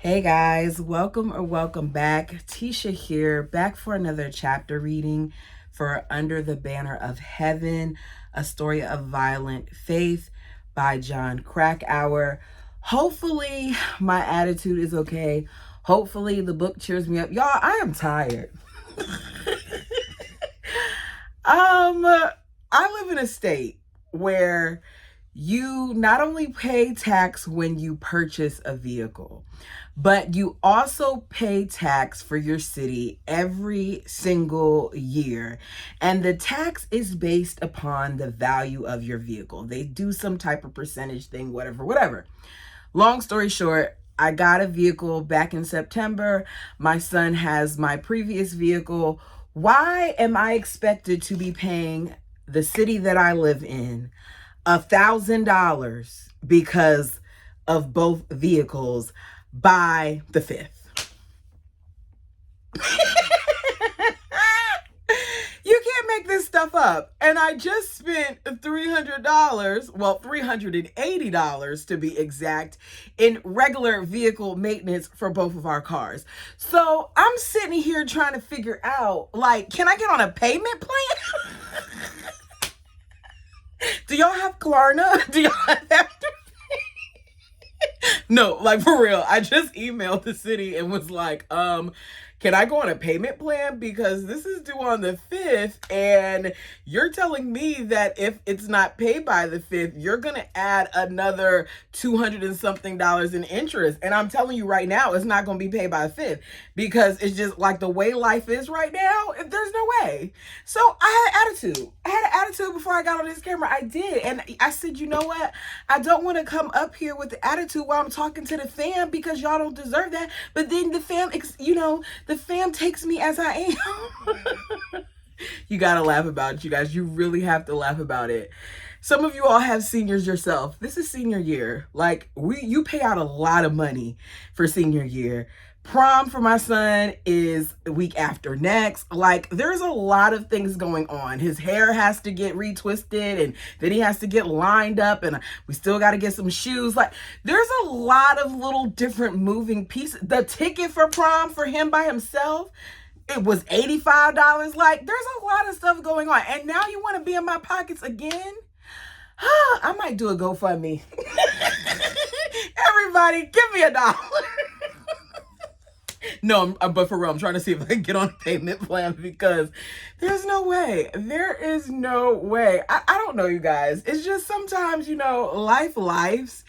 Hey guys, welcome or welcome back. Tisha here, back for another chapter reading for Under the Banner of Heaven, a story of violent faith by Jon Krakauer. Hopefully my attitude is okay. Hopefully the book cheers me up. Y'all, I am tired. I live in a state where you not only pay tax when you purchase a vehicle, but you also pay tax for your city every single year. And the tax is based upon the value of your vehicle. They do some type of percentage thing, whatever. Long story short, I got a vehicle back in September. My son has my previous vehicle. Why am I expected to be paying the city that I live in $1,000 because of both vehicles by the 5th? You can't make this stuff up. And I just spent $300, well, $380 to be exact, in regular vehicle maintenance for both of our cars. So I'm sitting here trying to figure out, like, can I get on a payment plan? Do y'all have Klarna? Do y'all have that? No, like for real. I just emailed the city and was like, can I go on a payment plan? Because this is due on the 5th, and you're telling me that if it's not paid by the 5th, you're going to add another $200 and something in interest. And I'm telling you right now, it's not going to be paid by the 5th because it's just like the way life is right now. There's no way. So I had attitude. I had an attitude before I got on this camera. I did. And I said, you know what? I don't want to come up here with the attitude while I'm talking to the fam because y'all don't deserve that. But then the fam, the fam takes me as I am. You gotta laugh about it, you guys. You really have to laugh about it. Some of you all have seniors yourself. This is senior year. Like, you pay out a lot of money for senior year. Prom for my son is the week after next. Like, there's a lot of things going on. His hair has to get retwisted, and then he has to get lined up, and we still got to get some shoes. Like, there's a lot of little different moving pieces. The ticket for prom for him by himself, it was $85. Like, there's a lot of stuff going on. And now you want to be in my pockets again? I might do a GoFundMe. Everybody, give me $1. No, but for real, I'm trying to see if I can get on a payment plan because there's no way. There is no way. I don't know, you guys. It's just sometimes, lives.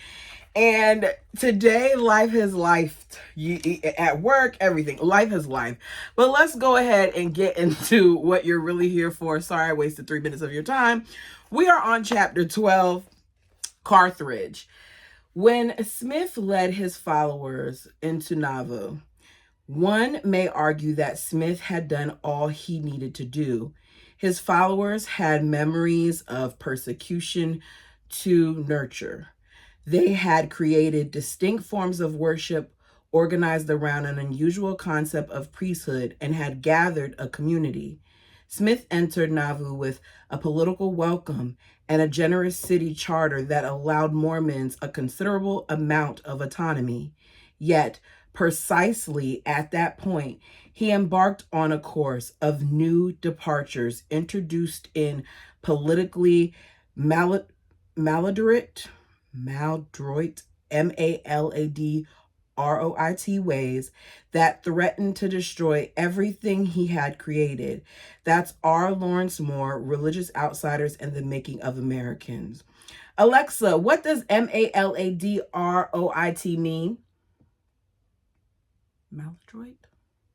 And today, life has lifed. At work, everything. Life has life. But let's go ahead and get into what you're really here for. Sorry, I wasted 3 minutes of your time. We are on chapter 12, Carthage. When Smith led his followers into Nauvoo, one may argue that Smith had done all he needed to do. His followers had memories of persecution to nurture. They had created distinct forms of worship organized around an unusual concept of priesthood and had gathered a community. Smith entered Nauvoo with a political welcome and a generous city charter that allowed Mormons a considerable amount of autonomy. Yet, precisely at that point, he embarked on a course of new departures introduced in politically maladroit, maladroit ways that threatened to destroy everything he had created. That's R. Lawrence Moore, Religious Outsiders and the Making of Americans. Alexa, what does maladroit mean? Maladroit?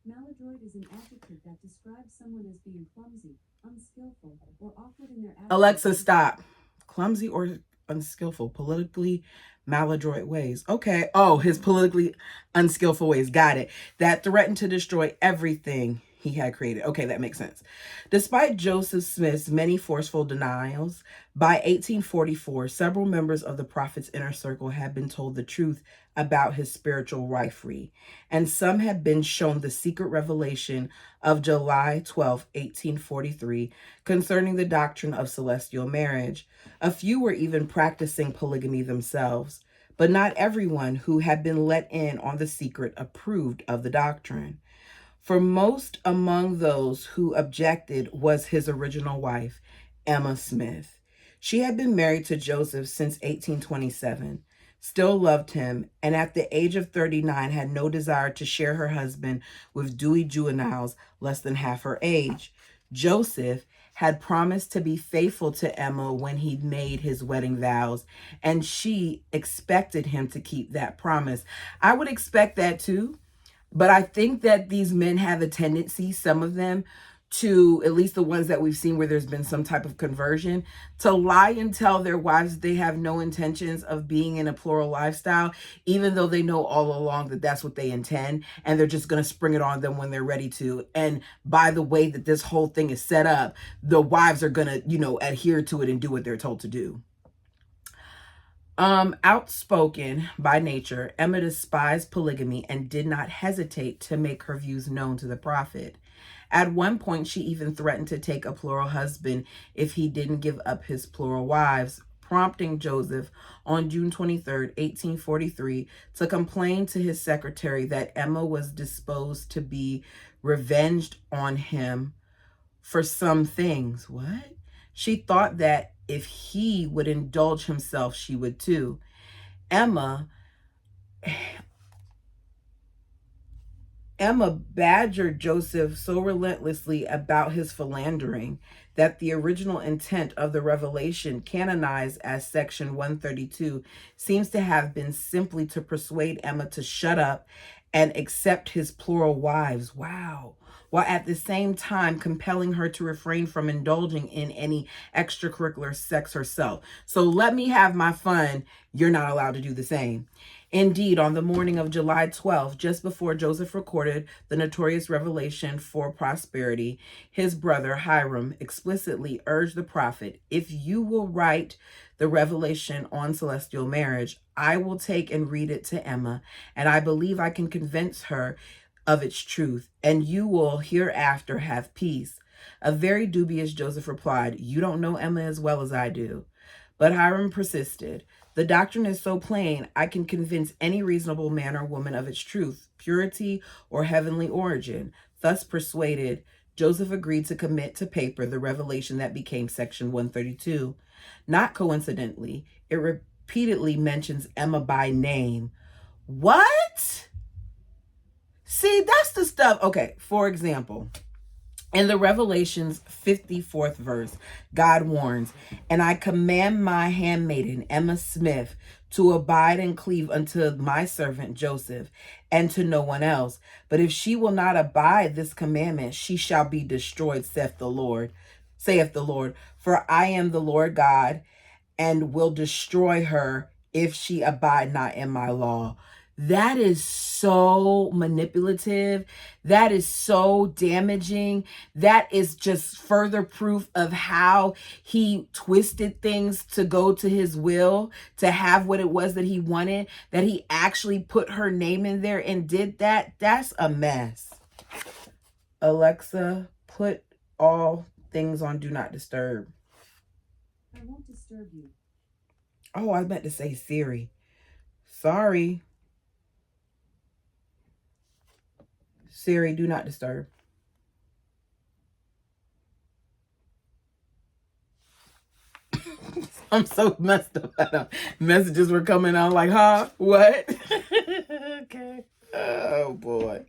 Maladroit is an adjective that describes someone as being clumsy, unskillful, or awkward in their actions. Alexa, stop. Clumsy or unskillful, politically maladroit ways. Okay. Oh, his politically unskillful ways. Got it. That threatened to destroy everything he had created. Okay, that makes sense. Despite Joseph Smith's many forceful denials, by 1844, several members of the prophet's inner circle had been told the truth about his spiritual rivalry, and some had been shown the secret revelation of July 12, 1843, concerning the doctrine of celestial marriage. A few were even practicing polygamy themselves. But not everyone who had been let in on the secret approved of the doctrine. For most among those who objected was his original wife, Emma Smith. She had been married to Joseph since 1827, still loved him, and at the age of 39 had no desire to share her husband with dewy juveniles less than half her age. Joseph had promised to be faithful to Emma when he made his wedding vows, and she expected him to keep that promise. I would expect that too. But I think that these men have a tendency, some of them, to, at least the ones that we've seen where there's been some type of conversion, to lie and tell their wives they have no intentions of being in a plural lifestyle, even though they know all along that that's what they intend, and they're just going to spring it on them when they're ready to. And by the way that this whole thing is set up, the wives are going to, adhere to it and do what they're told to do. Outspoken by nature, Emma despised polygamy and did not hesitate to make her views known to the prophet. At one point, she even threatened to take a plural husband if he didn't give up his plural wives, prompting Joseph on June 23, 1843, to complain to his secretary that Emma was disposed to be revenged on him for some things. What? She thought that if he would indulge himself, she would too. Emma badgered Joseph so relentlessly about his philandering that the original intent of the revelation, canonized as section 132, seems to have been simply to persuade Emma to shut up and accept his plural wives. Wow. While at the same time compelling her to refrain from indulging in any extracurricular sex herself. So let me have my fun. You're not allowed to do the same. Indeed, on the morning of July 12th, just before Joseph recorded the notorious revelation for prosperity, his brother Hiram explicitly urged the prophet, "If you will write the revelation on celestial marriage, I will take and read it to Emma, and I believe I can convince her of its truth, and you will hereafter have peace." A very dubious Joseph replied, "You don't know Emma as well as I do." But Hiram persisted. "The doctrine is so plain, I can convince any reasonable man or woman of its truth, purity, or heavenly origin." Thus persuaded, Joseph agreed to commit to paper the revelation that became section 132. Not coincidentally, it repeatedly mentions Emma by name. What? See, that's the stuff. Okay, for example, in the Revelation's 54th verse, God warns, "And I command my handmaiden, Emma Smith, to abide and cleave unto my servant Joseph, and to no one else. But if she will not abide this commandment, she shall be destroyed, saith the Lord. For I am the Lord God, and will destroy her if she abide not in my law." That is so manipulative. That is so damaging. That is just further proof of how he twisted things to go to his will, to have what it was that he wanted, that he actually put her name in there and did that. That's a mess. Alexa, put all things on Do Not Disturb. I won't disturb you. Oh, I meant to say Siri. Sorry. Siri, do not disturb. I'm so messed up. Messages were coming out like, huh? What? Okay. Oh, boy.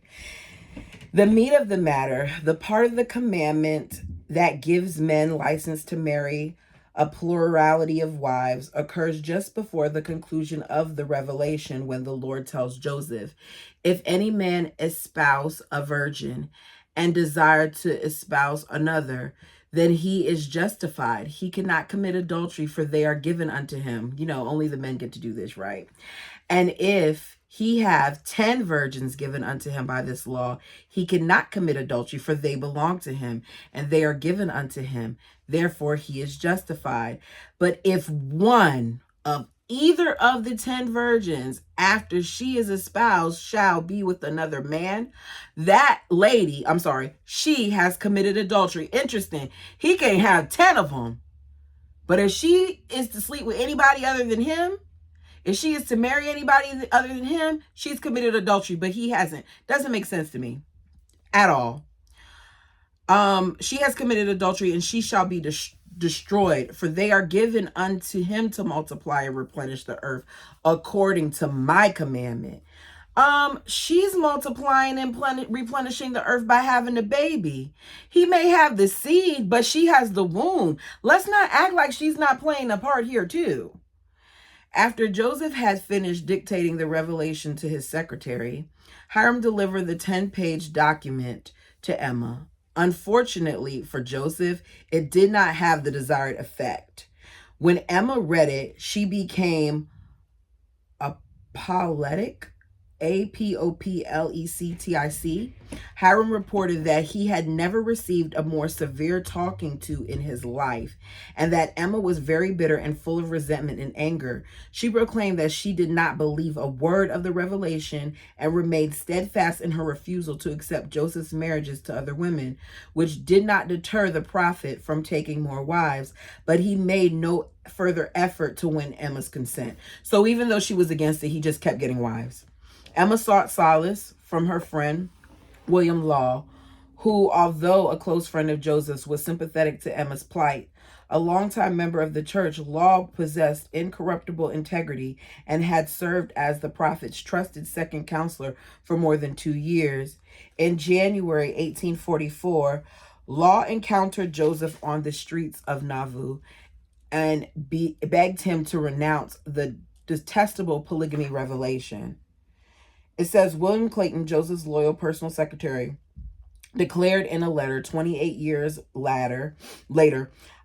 The meat of the matter, the part of the commandment that gives men license to marry a plurality of wives, occurs just before the conclusion of the revelation, when the Lord tells Joseph, "If any man espouse a virgin and desire to espouse another, then he is justified. He cannot commit adultery, for they are given unto him." Only the men get to do this, right? "And if he have 10 virgins given unto him by this law, he cannot commit adultery, for they belong to him, and they are given unto him. Therefore he is justified. But if one of either of the 10 virgins, after she is espoused, shall be with another man, that lady, she has committed adultery." Interesting. He can't have 10 of them. But if she is to sleep with anybody other than him, If she is to marry anybody other than him, she's committed adultery, but he hasn't. Doesn't make sense to me at all. She has committed adultery, and she shall be destroyed, for they are given unto him to multiply and replenish the earth according to my commandment. She's multiplying and replenishing the earth by having a baby. He may have the seed, but she has the womb. Let's not act like she's not playing a part here too. After Joseph had finished dictating the revelation to his secretary, Hiram delivered the 10-page document to Emma. Unfortunately for Joseph, it did not have the desired effect. When Emma read it, she became apoplectic. Apoplectic. Hiram reported that he had never received a more severe talking to in his life, and that Emma was very bitter and full of resentment and anger. She proclaimed that she did not believe a word of the revelation and remained steadfast in her refusal to accept Joseph's marriages to other women, which did not deter the prophet from taking more wives, but he made no further effort to win Emma's consent. So even though she was against it, he just kept getting wives. Emma sought solace from her friend, William Law, who, although a close friend of Joseph's, was sympathetic to Emma's plight. A longtime member of the church, Law possessed incorruptible integrity and had served as the prophet's trusted second counselor for more than 2 years. In January 1844, Law encountered Joseph on the streets of Nauvoo and begged him to renounce the detestable polygamy revelation. It says, William Clayton, Joseph's loyal personal secretary, declared in a letter 28 years later,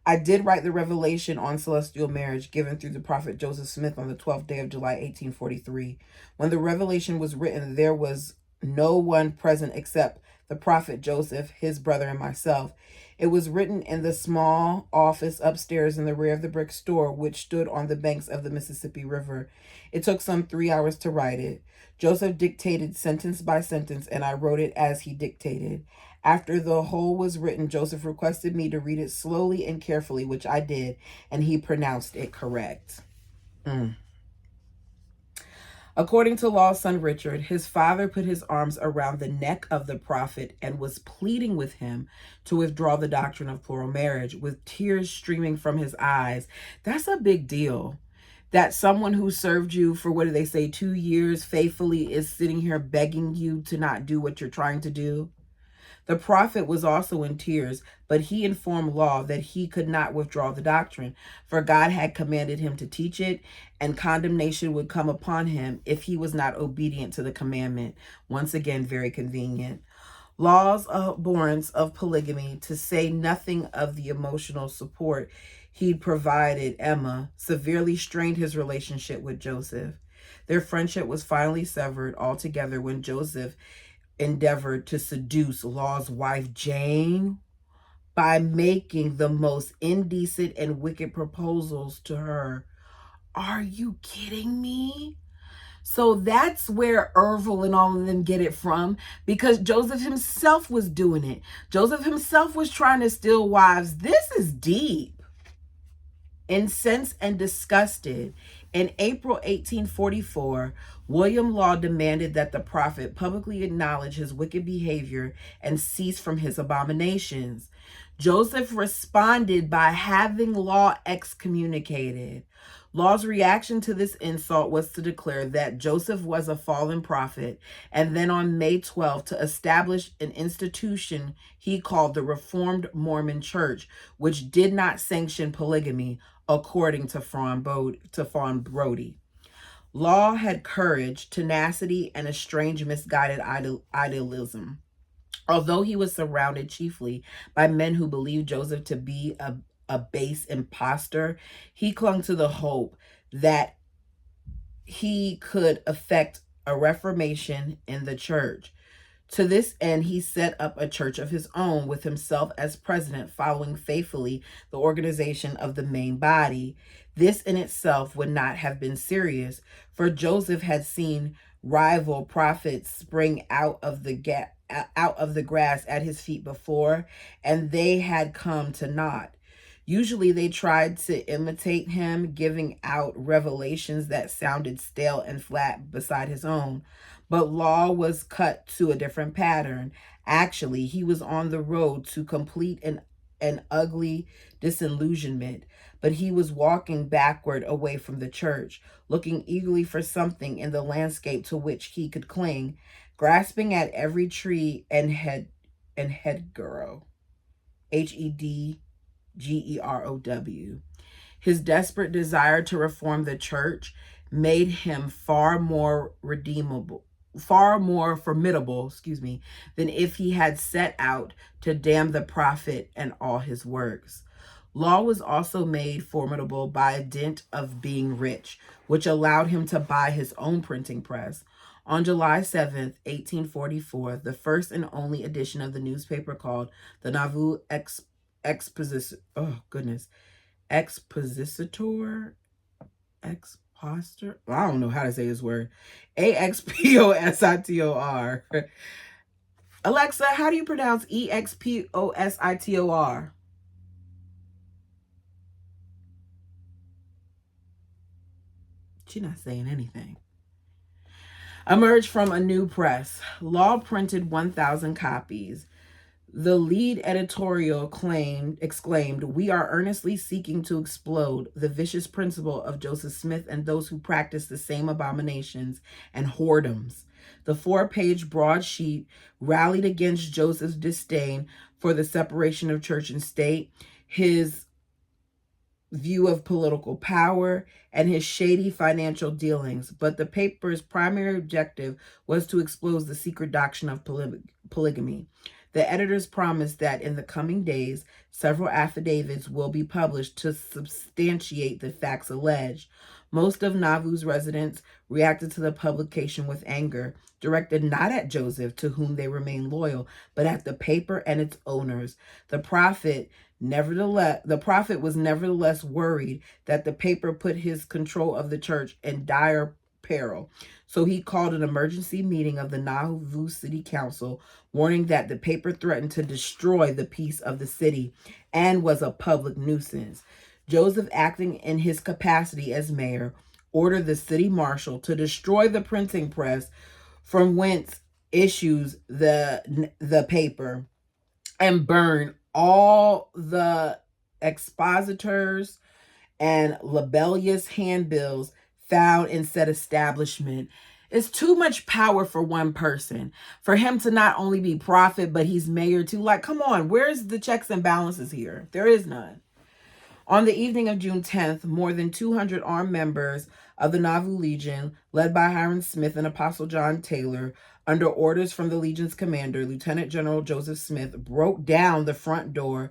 I did write the revelation on celestial marriage given through the prophet Joseph Smith on the 12th day of July, 1843. When the revelation was written, there was no one present except the prophet Joseph, his brother, and myself. It was written in the small office upstairs in the rear of the brick store, which stood on the banks of the Mississippi River. It took some 3 hours to write it. Joseph dictated sentence by sentence, and I wrote it as he dictated. After the whole was written, Joseph requested me to read it slowly and carefully, which I did, and he pronounced it correct. According to Law's son Richard, his father put his arms around the neck of the prophet and was pleading with him to withdraw the doctrine of plural marriage, with tears streaming from his eyes. That's a big deal. That someone who served you for, 2 years faithfully is sitting here begging you to not do what you're trying to do. The prophet was also in tears, but he informed Law that he could not withdraw the doctrine, for God had commanded him to teach it, and condemnation would come upon him if he was not obedient to the commandment. Once again, very convenient. Law's abhorrence of polygamy, to say nothing of the emotional support he'd provided Emma, severely strained his relationship with Joseph. Their friendship was finally severed altogether when Joseph endeavored to seduce Law's wife, Jane, by making the most indecent and wicked proposals to her. Are you kidding me? So that's where Ervil and all of them get it from, because Joseph himself was doing it. Joseph himself was trying to steal wives. This is deep. Incensed and disgusted, in April 1844, William Law demanded that the prophet publicly acknowledge his wicked behavior and cease from his abominations. Joseph responded by having Law excommunicated. Law's reaction to this insult was to declare that Joseph was a fallen prophet, and then on May 12th to establish an institution he called the Reformed Mormon Church, which did not sanction polygamy, according to Fawn Brodie. Law had courage, tenacity, and a strange misguided idealism. Although he was surrounded chiefly by men who believed Joseph to be a base impostor, he clung to the hope that he could effect a reformation in the church. To this end, he set up a church of his own with himself as president, following faithfully the organization of the main body. This in itself would not have been serious, for Joseph had seen rival prophets spring out of the grass at his feet before, and they had come to naught. Usually they tried to imitate him, giving out revelations that sounded stale and flat beside his own. But Law was cut to a different pattern. Actually, he was on the road to complete an ugly disillusionment, but he was walking backward away from the church, looking eagerly for something in the landscape to which he could cling, grasping at every tree and hedgerow. Hedgerow. His desperate desire to reform the church made him far more formidable, than if he had set out to damn the prophet and all his works. Law was also made formidable by a dint of being rich, which allowed him to buy his own printing press. On July 7th, 1844, the first and only edition of the newspaper called the Nauvoo Expositor, I don't know how to say his word. Expositor. Alexa, how do you pronounce Expositor? She's not saying anything. Emerged from a new press. Law printed 1,000 copies. The lead editorial exclaimed, "We are earnestly seeking to explode the vicious principle of Joseph Smith and those who practice the same abominations and whoredoms." The 4-page broadsheet rallied against Joseph's disdain for the separation of church and state, his view of political power, and his shady financial dealings. But the paper's primary objective was to expose the secret doctrine of polygamy. The editors promised that in the coming days, several affidavits will be published to substantiate the facts alleged. Most of Nauvoo's residents reacted to the publication with anger, directed not at Joseph, to whom they remained loyal, but at the paper and its owners. The prophet was nevertheless worried that the paper put his control of the church in dire peril. So he called an emergency meeting of the Nauvoo City Council, warning that the paper threatened to destroy the peace of the city and was a public nuisance. Joseph, acting in his capacity as mayor, ordered the city marshal to destroy the printing press from whence issues the paper and burn all the expositors and libellous handbills found in said establishment. It's too much power for one person. For him to not only be prophet, but he's mayor too. Like, come on, where's the checks and balances here? There is none. On the evening of June 10th, more than 200 armed members of the Nauvoo Legion, led by Hiram Smith and Apostle John Taylor, under orders from the Legion's commander, Lieutenant General Joseph Smith, broke down the front door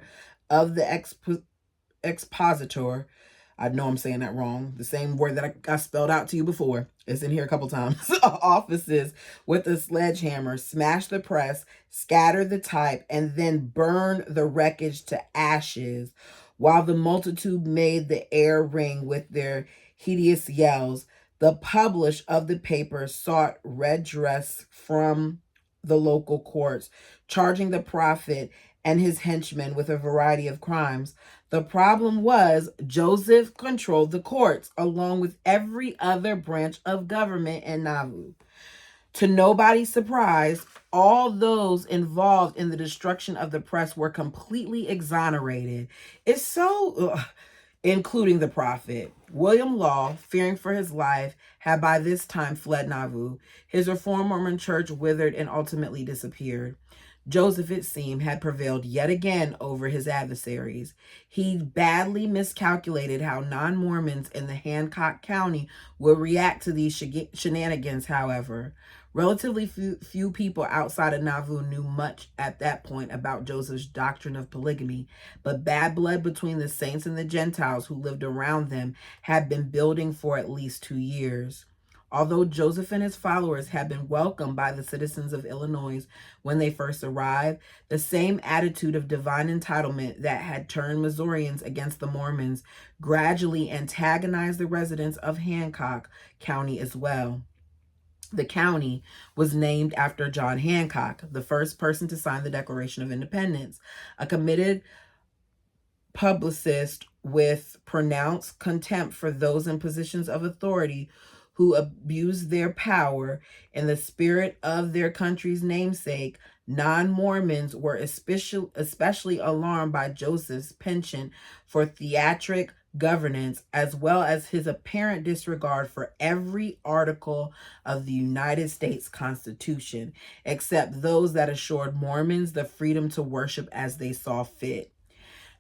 of the expositor. I know I'm saying that wrong. The same word that I spelled out to you before. It's in here a couple times. Offices with a sledgehammer, smash the press, scatter the type, and then burn the wreckage to ashes. While the multitude made the air ring with their hideous yells, the publish of the paper sought redress from the local courts, charging the prophet and his henchmen with a variety of crimes. The problem was Joseph controlled the courts, along with every other branch of government in Nauvoo. To nobody's surprise, all those involved in the destruction of the press were completely exonerated. It's so... including the prophet. William Law, fearing for his life, had by this time fled Nauvoo. His Reformed Mormon church withered and ultimately disappeared. Joseph, it seemed, had prevailed yet again over his adversaries. He badly miscalculated how non-Mormons in the Hancock County would react to these shenanigans, however. Relatively few people outside of Nauvoo knew much at that point about Joseph's doctrine of polygamy, but bad blood between the saints and the Gentiles who lived around them had been building for at least 2 years. Although Joseph and his followers had been welcomed by the citizens of Illinois when they first arrived, the same attitude of divine entitlement that had turned Missourians against the Mormons gradually antagonized the residents of Hancock County as well. The county was named after John Hancock, the first person to sign the Declaration of Independence, a committed publicist with pronounced contempt for those in positions of authority who abuse their power in the spirit of their country's namesake. Non-Mormons were especially alarmed by Joseph's penchant for theatric governance, as well as his apparent disregard for every article of the United States Constitution, except those that assured Mormons the freedom to worship as they saw fit.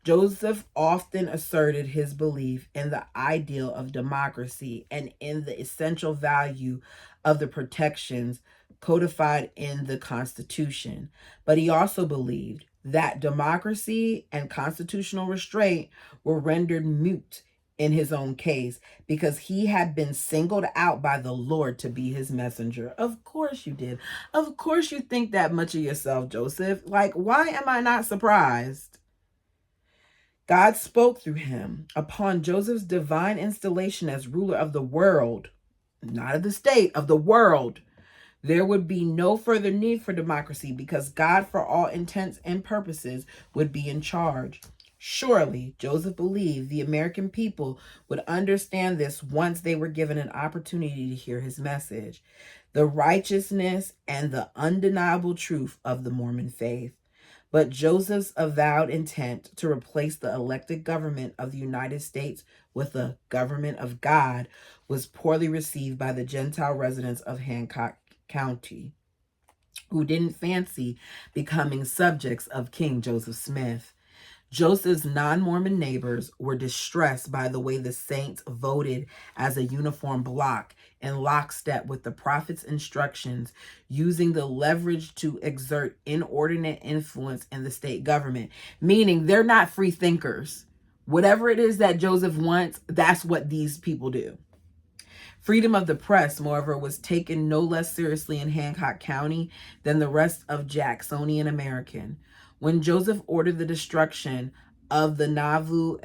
Joseph often asserted his belief in the ideal of democracy and in the essential value of the protections codified in the Constitution. But he also believed that democracy and constitutional restraint were rendered moot in his own case because he had been singled out by the Lord to be his messenger. Of course you did. Of course you think that much of yourself, Joseph. Like, why am I not surprised? God spoke through him. Upon Joseph's divine installation as ruler of the world, not of the state, of the world, there would be no further need for democracy because God, for all intents and purposes, would be in charge. Surely, Joseph believed the American people would understand this once they were given an opportunity to hear his message, the righteousness and the undeniable truth of the Mormon faith. But Joseph's avowed intent to replace the elected government of the United States with a government of God was poorly received by the Gentile residents of Hancock County, who didn't fancy becoming subjects of King Joseph Smith. Joseph's non-Mormon neighbors were distressed by the way the saints voted as a uniform bloc in lockstep with the prophet's instructions, using the leverage to exert inordinate influence in the state government, meaning they're not free thinkers. Whatever it is that Joseph wants, that's what these people do. Freedom of the press, moreover, was taken no less seriously in Hancock County than the rest of Jacksonian American. When Joseph ordered the destruction of the Nauvoo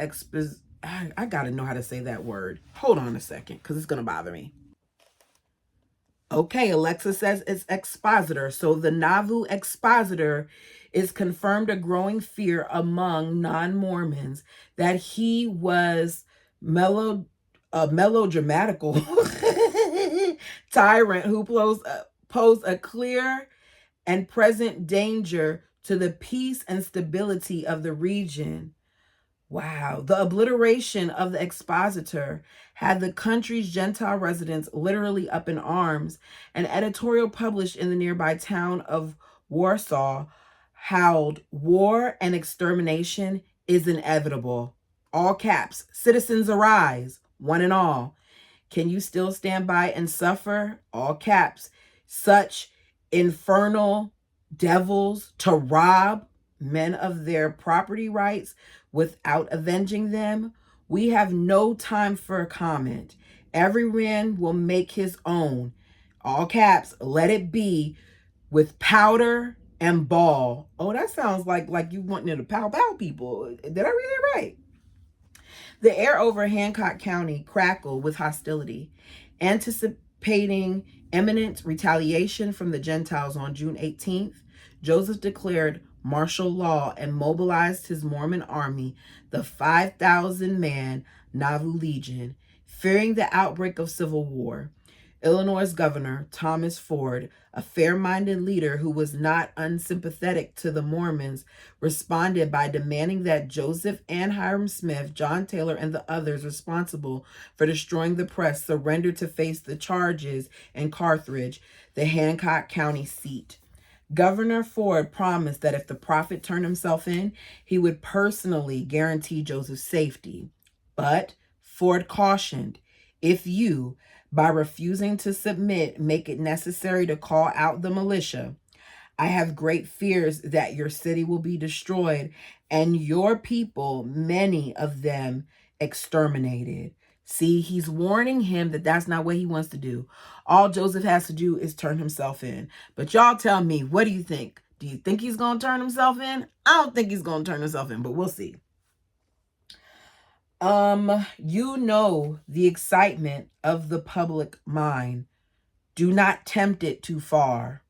I gotta know how to say that word. Hold on a second, because it's gonna bother me. Okay, Alexa says it's expositor. So the Nauvoo expositor is confirmed a growing fear among non-Mormons that he was melodramatical tyrant who posed a clear and present danger to the peace and stability of the region. Wow. The obliteration of the expositor had the country's Gentile residents literally up in arms. An editorial published in the nearby town of Warsaw howled, "War and extermination is inevitable." All caps, "Citizens arise, one and all. Can you still stand by and suffer?" All caps, "Such infernal devils to rob men of their property rights without avenging them? We have no time for comment. Every man will make his own." All caps, "Let it be with powder and ball." Oh, that sounds like you wanting to pow people. Did I read it right? The air over Hancock County crackled with hostility. Anticipating imminent retaliation from the Gentiles on June 18th, Joseph declared martial law and mobilized his Mormon army, the 5,000-man Nauvoo Legion, fearing the outbreak of civil war. Illinois Governor Thomas Ford, a fair-minded leader who was not unsympathetic to the Mormons, responded by demanding that Joseph and Hyrum Smith, John Taylor, and the others responsible for destroying the press surrender to face the charges in Carthage, the Hancock County seat. Governor Ford promised that if the prophet turned himself in, he would personally guarantee Joseph's safety. But Ford cautioned, "If you, by refusing to submit, make it necessary to call out the militia, I have great fears that your city will be destroyed and your people, many of them, exterminated." See, he's warning him that that's not what he wants to do. All Joseph has to do is turn himself in. But y'all tell me, what do you think? Do you think he's going to turn himself in? I don't think he's going to turn himself in, but we'll see. You know the excitement of the public mind. Do not tempt it too far.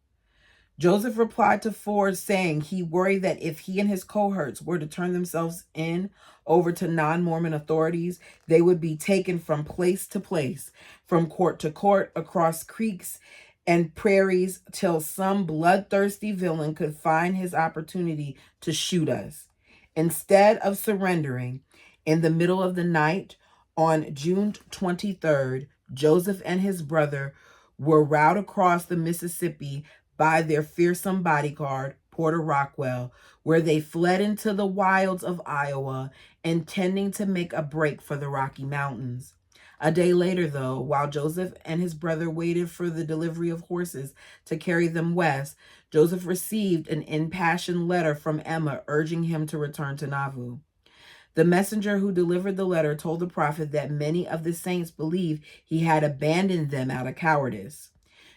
Joseph replied to Ford, saying he worried that if he and his cohorts were to turn themselves in over to non-Mormon authorities, they would be taken from place to place, from court to court, across creeks and prairies, till some bloodthirsty villain could find his opportunity to shoot us. Instead of surrendering, in the middle of the night on June 23rd, Joseph and his brother were routed across the Mississippi by their fearsome bodyguard, Porter Rockwell, where they fled into the wilds of Iowa, intending to make a break for the Rocky Mountains. A day later, though, while Joseph and his brother waited for the delivery of horses to carry them west, Joseph received an impassioned letter from Emma urging him to return to Nauvoo. The messenger who delivered the letter told the prophet that many of the saints believed he had abandoned them out of cowardice.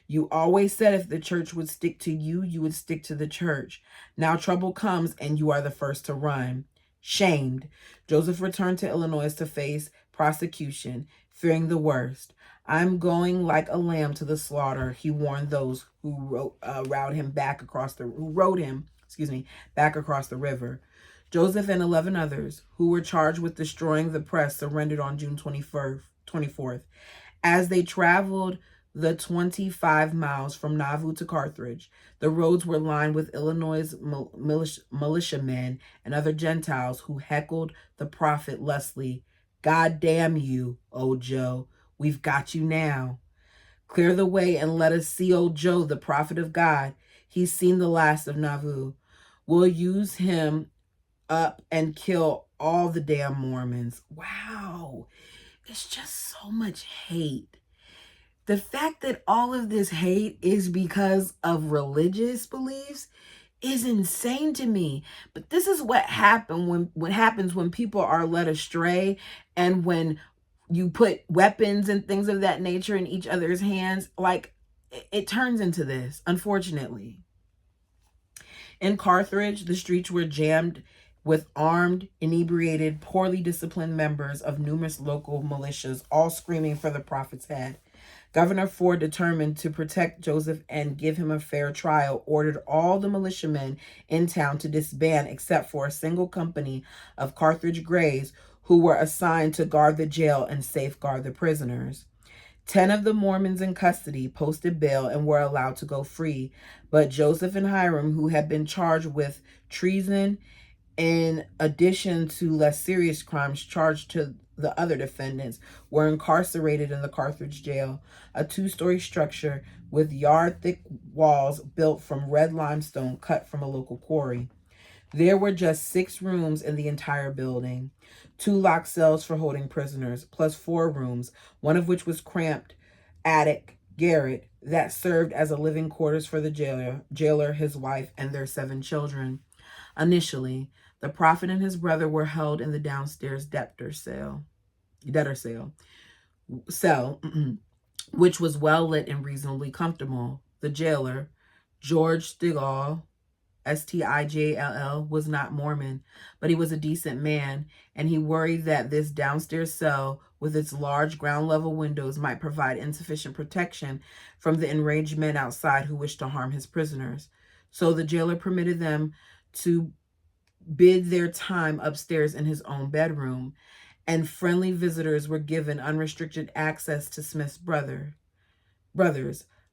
You always said if the church would stick to you, you would stick to the church. Now trouble comes and you are the first to run. Shamed, Joseph returned to Illinois to face prosecution, fearing the worst. I'm going like a lamb to the slaughter, he warned those who rowed him back across the back across the river. Joseph and 11 others who were charged with destroying the press surrendered on June 24th. As they traveled the 25 miles from Nauvoo to Carthage, the roads were lined with Illinois' militiamen and other Gentiles who heckled the prophet lustily. God damn you, old Joe. We've got you now. Clear the way and let us see old Joe, the prophet of God. He's seen the last of Nauvoo. We'll use him up and kill all the damn Mormons. Wow. It's just so much hate. The fact that all of this hate is because of religious beliefs is insane to me. But this is what happens when people are led astray, and when you put weapons and things of that nature in each other's hands. Like, it turns into this, unfortunately. In Carthage, the streets were jammed with armed, inebriated, poorly disciplined members of numerous local militias, all screaming for the prophet's head. Governor Ford, determined to protect Joseph and give him a fair trial, ordered all the militiamen in town to disband except for a single company of Carthage Greys who were assigned to guard the jail and safeguard the prisoners. 10 of the Mormons in custody posted bail and were allowed to go free, but Joseph and Hyrum, who had been charged with treason in addition to less serious crimes charged to the other defendants, were incarcerated in the Carthage jail, a 2-story structure with yard-thick walls built from red limestone cut from a local quarry. There were just 6 rooms in the entire building, 2 locked cells for holding prisoners, plus 4 rooms, one of which was cramped attic garret that served as a living quarters for the jailer, his wife, and their 7 children. Initially, the prophet and his brother were held in the downstairs debtor cell, which was well lit and reasonably comfortable. The jailer, George Stigall, Stigill, was not Mormon, but he was a decent man, and he worried that this downstairs cell with its large ground-level windows might provide insufficient protection from the enraged men outside who wished to harm his prisoners. So the jailer permitted them to bid their time upstairs in his own bedroom, and friendly visitors were given unrestricted access to Smith's brothers.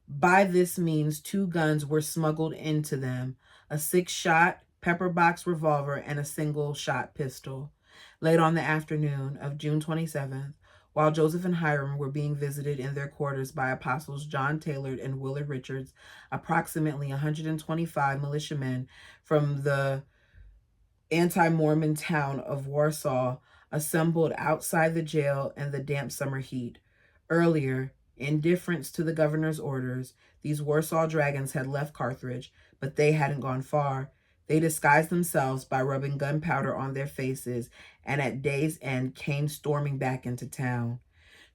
By this means, 2 guns were smuggled into them, a 6-shot pepper box revolver and a single-shot pistol. Late on the afternoon of June 27th, while Joseph and Hyrum were being visited in their quarters by Apostles John Taylor and Willard Richards, approximately 125 militiamen from the anti-Mormon town of Warsaw assembled outside the jail in the damp summer heat. Earlier, in deference to the governor's orders, these Warsaw dragons had left Carthage, but they hadn't gone far. They disguised themselves by rubbing gunpowder on their faces, and at day's end came storming back into town.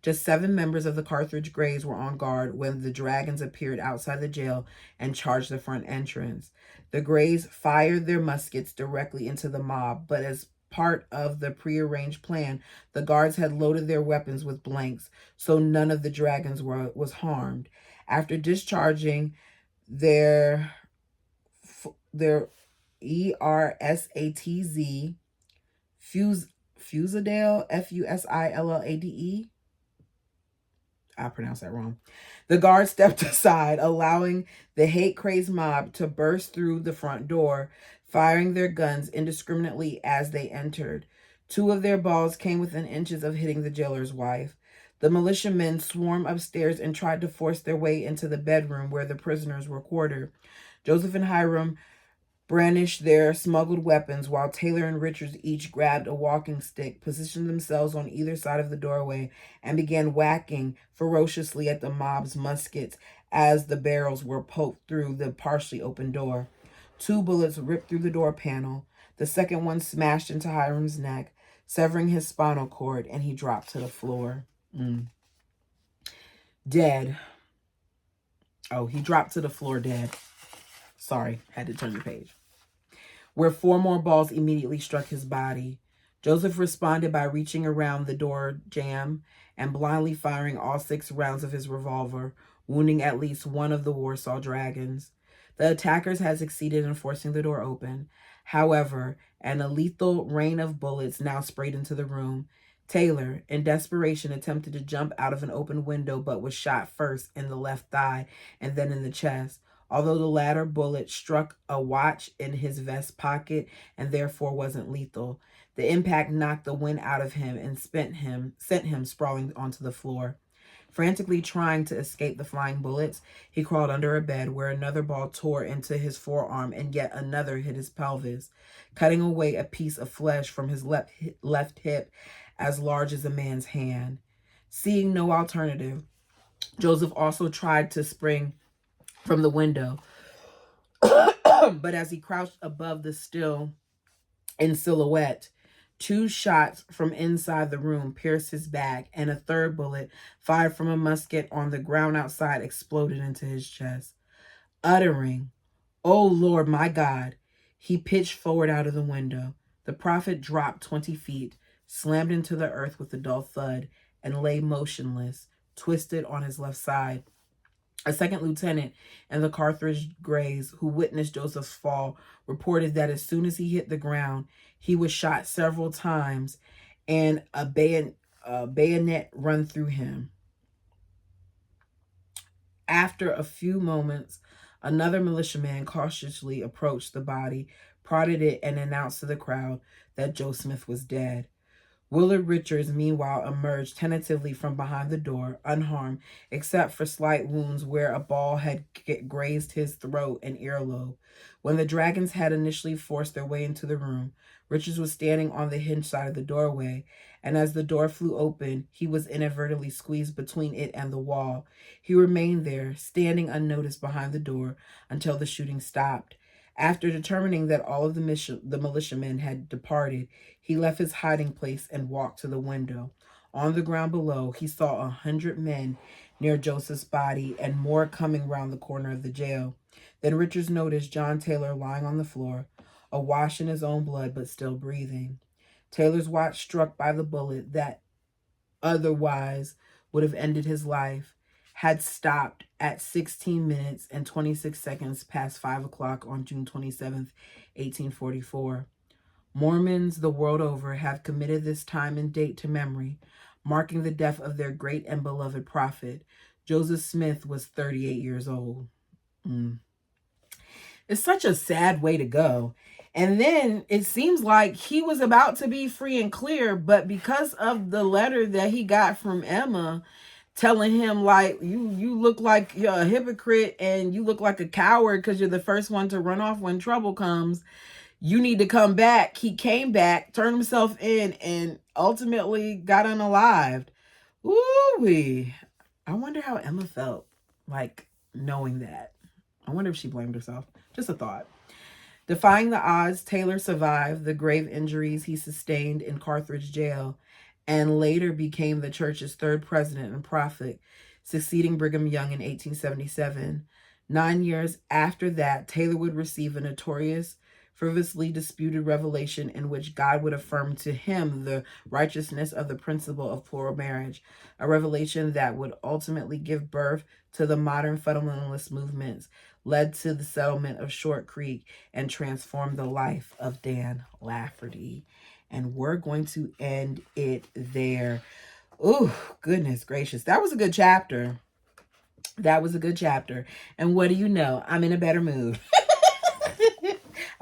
Just 7 members of the Carthage Greys were on guard when the dragons appeared outside the jail and charged the front entrance. The Greys fired their muskets directly into the mob, but as part of the prearranged plan, the guards had loaded their weapons with blanks, so none of the dragons was harmed. After discharging their the ERSATZ, Fusadale, FUSILLADE. I pronounced that wrong. The guard stepped aside, allowing the hate-crazed mob to burst through the front door, firing their guns indiscriminately as they entered. 2 of their balls came within inches of hitting the jailer's wife. The militiamen swarmed upstairs and tried to force their way into the bedroom where the prisoners were quartered. Joseph and Hiram brandished their smuggled weapons while Taylor and Richards each grabbed a walking stick, positioned themselves on either side of the doorway, and began whacking ferociously at the mob's muskets as the barrels were poked through the partially open door. 2 bullets ripped through the door panel. The second one smashed into Hiram's neck, severing his spinal cord, and he dropped to the floor. Dead. Oh, he dropped to the floor dead. Sorry, had to turn the page. Where 4 more balls immediately struck his body. Joseph responded by reaching around the door jamb and blindly firing all 6 rounds of his revolver, wounding at least one of the Warsaw Dragons. The attackers had succeeded in forcing the door open. However, a lethal rain of bullets now sprayed into the room. Taylor, in desperation, attempted to jump out of an open window but was shot first in the left thigh and then in the chest. Although the latter bullet struck a watch in his vest pocket and therefore wasn't lethal, the impact knocked the wind out of him and sent him sprawling onto the floor. Frantically trying to escape the flying bullets, he crawled under a bed where another ball tore into his forearm and yet another hit his pelvis, cutting away a piece of flesh from his left hip as large as a man's hand. Seeing no alternative, Joseph also tried to spring from the window, but as he crouched above the still in silhouette, 2 shots from inside the room pierced his back, and a third bullet, fired from a musket on the ground outside, exploded into his chest. Uttering, "Oh Lord, my God," he pitched forward out of the window. The prophet dropped 20 feet, slammed into the earth with a dull thud, and lay motionless, twisted on his left side. A second lieutenant in the Carthage Greys, who witnessed Joseph's fall, reported that as soon as he hit the ground, he was shot several times and a bayonet run through him. After a few moments, another militiaman cautiously approached the body, prodded it, and announced to the crowd that Joe Smith was dead. Willard Richards, meanwhile, emerged tentatively from behind the door, unharmed, except for slight wounds where a ball had grazed his throat and earlobe. When the Dragons had initially forced their way into the room, Richards was standing on the hinge side of the doorway, and as the door flew open, he was inadvertently squeezed between it and the wall. He remained there, standing unnoticed behind the door, until the shooting stopped. After determining that all of the militiamen had departed, he left his hiding place and walked to the window. On the ground below, he saw 100 men near Joseph's body and more coming round the corner of the jail. Then Richards noticed John Taylor lying on the floor, awash in his own blood but still breathing. Taylor's watch, struck by the bullet that otherwise would have ended his life, had stopped at 16 minutes and 26 seconds past 5 o'clock on June 27th, 1844. Mormons the world over have committed this time and date to memory, marking the death of their great and beloved prophet. Joseph Smith was 38 years old. It's such a sad way to go. And then it seems like he was about to be free and clear, but because of the letter that he got from Emma telling him, like, you look like you're a hypocrite and you look like a coward because you're the first one to run off when trouble comes, you need to come back. He came back, turned himself in, and ultimately got unalived. Ooh-wee. I wonder how Emma felt, like, knowing that. I wonder if she blamed herself. Just a thought. Defying the odds, Taylor survived the grave injuries he sustained in Carthage jail and later became the church's 3rd president and prophet, succeeding Brigham Young in 1877. 9 years after that, Taylor would receive a notorious, frivolously disputed revelation in which God would affirm to him the righteousness of the principle of plural marriage, a revelation that would ultimately give birth to the modern fundamentalist movements led to the settlement of Short Creek and transformed the life of Dan Lafferty. And we're going to end it there. Oh, goodness gracious. That was a good chapter. That was a good chapter. And what do you know? I'm in a better mood.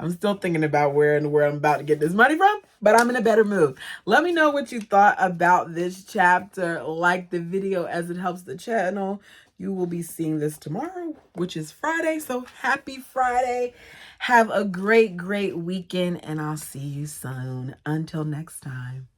I'm still thinking about where I'm about to get this money from, but I'm in a better mood. Let me know what you thought about this chapter. Like the video as it helps the channel. You will be seeing this tomorrow, which is Friday. So happy Friday. Have a great, great weekend, and I'll see you soon. Until next time.